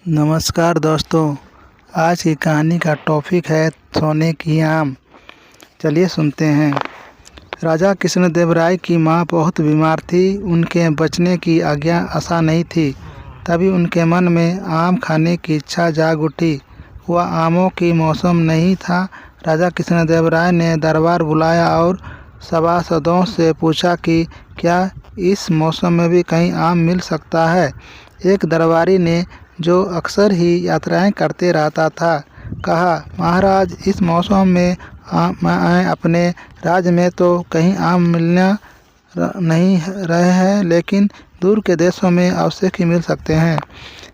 नमस्कार दोस्तों, आज की कहानी का टॉपिक है सोने की आम। चलिए सुनते हैं। राजा कृष्णदेवराय की माँ बहुत बीमार थी। उनके बचने की आज्ञा आशा नहीं थी। तभी उनके मन में आम खाने की इच्छा जाग उठी। वह आमों की मौसम नहीं था। राजा कृष्णदेवराय ने दरबार बुलाया और सभासदों से पूछा कि क्या इस मौसम में भी कहीं आम मिल सकता है। एक दरबारी ने, जो अक्सर ही यात्राएं करते रहता था, कहा, महाराज, इस मौसम में मैं अपने राज्य में तो कहीं आम मिलना नहीं रहे हैं, लेकिन दूर के देशों में अवश्य ही मिल सकते हैं।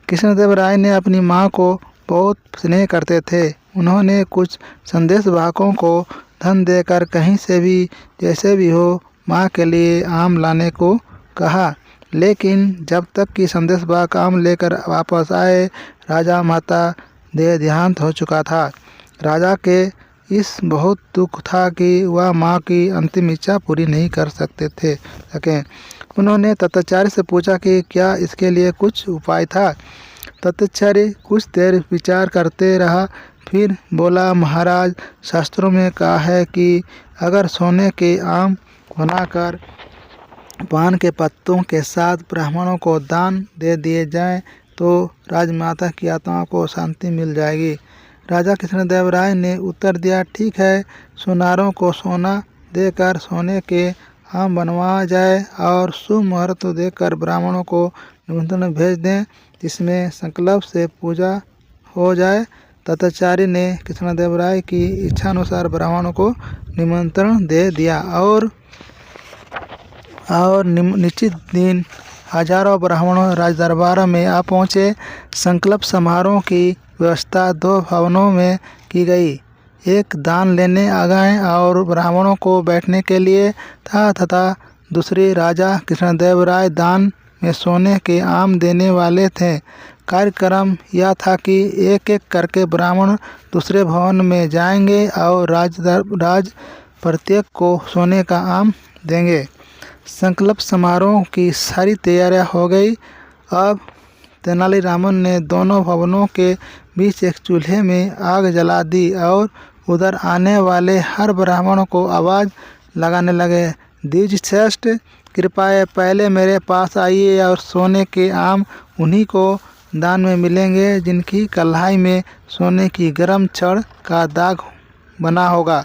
कृष्णदेवराय ने अपनी माँ को बहुत स्नेह करते थे। उन्होंने कुछ संदेशवाहकों को धन देकर कहीं से भी जैसे भी हो माँ के लिए आम लाने को कहा, लेकिन जब तक कि संदेशवाहक आम लेकर वापस आए, राजा माता देहांत हो चुका था। राजा के इस बहुत दुख था कि वह माँ की अंतिम इच्छा पूरी नहीं कर सके। उन्होंने तत्वचारी से पूछा कि क्या इसके लिए कुछ उपाय था। तत्वचारी कुछ देर विचार करते रहा, फिर बोला, महाराज, शास्त्रों में कहा है कि अगर सोने के आम बनाकर पान के पत्तों के साथ ब्राह्मणों को दान दे दिए जाएं तो राजमाता की आत्मा को शांति मिल जाएगी। राजा कृष्णदेवराय ने उत्तर दिया, ठीक है, सुनारों को सोना देकर सोने के आम बनवाया जाए और शुभ मुहूर्त देकर ब्राह्मणों को निमंत्रण भेज दें, जिसमें संकल्प से पूजा हो जाए। तत्वचारी ने कृष्णदेवराय की इच्छानुसार ब्राह्मणों को निमंत्रण दे दिया और निश्चित दिन हजारों ब्राह्मणों राज दरबार में आ पहुँचे। संकल्प समारोह की व्यवस्था 2 भवनों में की गई। एक दान लेने आ गए और ब्राह्मणों को बैठने के लिए था तथा दूसरी राजा कृष्णदेवराय दान में सोने के आम देने वाले थे। कार्यक्रम यह था कि एक एक करके ब्राह्मण दूसरे भवन में जाएंगे और राज प्रत्येक को सोने का आम देंगे। संकल्प समारोह की सारी तैयारियां हो गई। अब तेनालीरामन ने दोनों भवनों के बीच एक चूल्हे में आग जला दी और उधर आने वाले हर ब्राह्मण को आवाज़ लगाने लगे, द्विजश्रेष्ठ, कृपया पहले मेरे पास आइए और सोने के आम उन्हीं को दान में मिलेंगे जिनकी कलाई में सोने की गर्म छड़ का दाग बना होगा।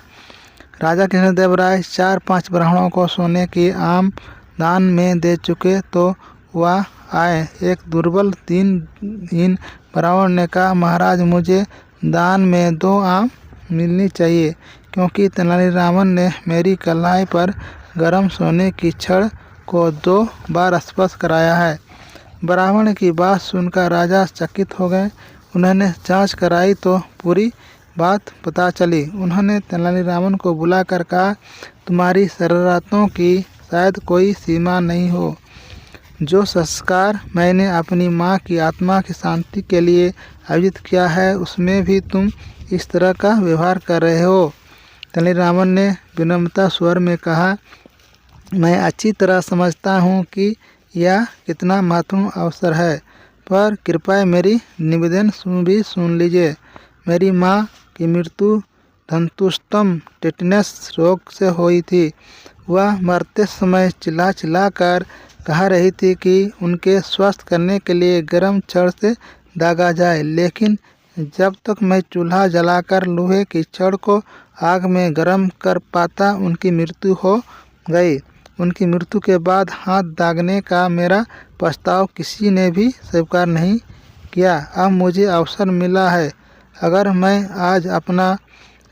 राजा कृष्णदेवराय 4-5 ब्राह्मणों को सोने के आम दान में दे चुके तो वह आए। एक दुर्बल दीनहीन ब्राह्मण ने कहा, महाराज, मुझे दान में 2 आम मिलनी चाहिए, क्योंकि तेनालीरामन ने मेरी कलाई पर गर्म सोने की छड़ को 2 बार स्पर्श कराया है। ब्राह्मण की बात सुनकर राजा चकित हो गए। उन्होंने जांच कराई तो पूरी बात पता चली। उन्होंने तेनालीरामन को बुलाकर कहा, तुम्हारी शरारतों की शायद कोई सीमा नहीं हो। जो संस्कार मैंने अपनी माँ की आत्मा की शांति के लिए आयोजित किया है, उसमें भी तुम इस तरह का व्यवहार कर रहे हो। तेनालीरामन ने विनम्रता स्वर में कहा, मैं अच्छी तरह समझता हूँ कि यह कितना महत्वपूर्ण अवसर है, पर कृपया मेरी निवेदन भी सुन लीजिए। मेरी माँ की मृत्यु धंतुस्तम टेटनस रोग से हुई थी। वह मरते समय चिल्ला कर कह रही थी कि उनके स्वस्थ करने के लिए गर्म छड़ से दागा जाए, लेकिन जब तक मैं चूल्हा जलाकर लोहे की छड़ को आग में गर्म कर पाता, उनकी मृत्यु हो गई। उनकी मृत्यु के बाद हाथ दागने का मेरा प्रस्ताव किसी ने भी स्वीकार नहीं किया। अब मुझे अवसर मिला है। अगर मैं आज अपना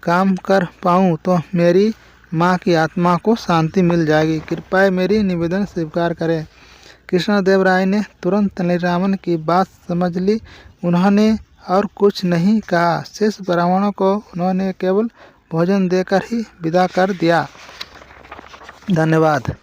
काम कर पाऊँ तो मेरी माँ की आत्मा को शांति मिल जाएगी। कृपया मेरी निवेदन स्वीकार करें। कृष्णदेवराय ने तुरंत तेनालीरामन की बात समझ ली। उन्होंने और कुछ नहीं कहा। शेष ब्राह्मणों को उन्होंने केवल भोजन देकर ही विदा कर दिया। धन्यवाद।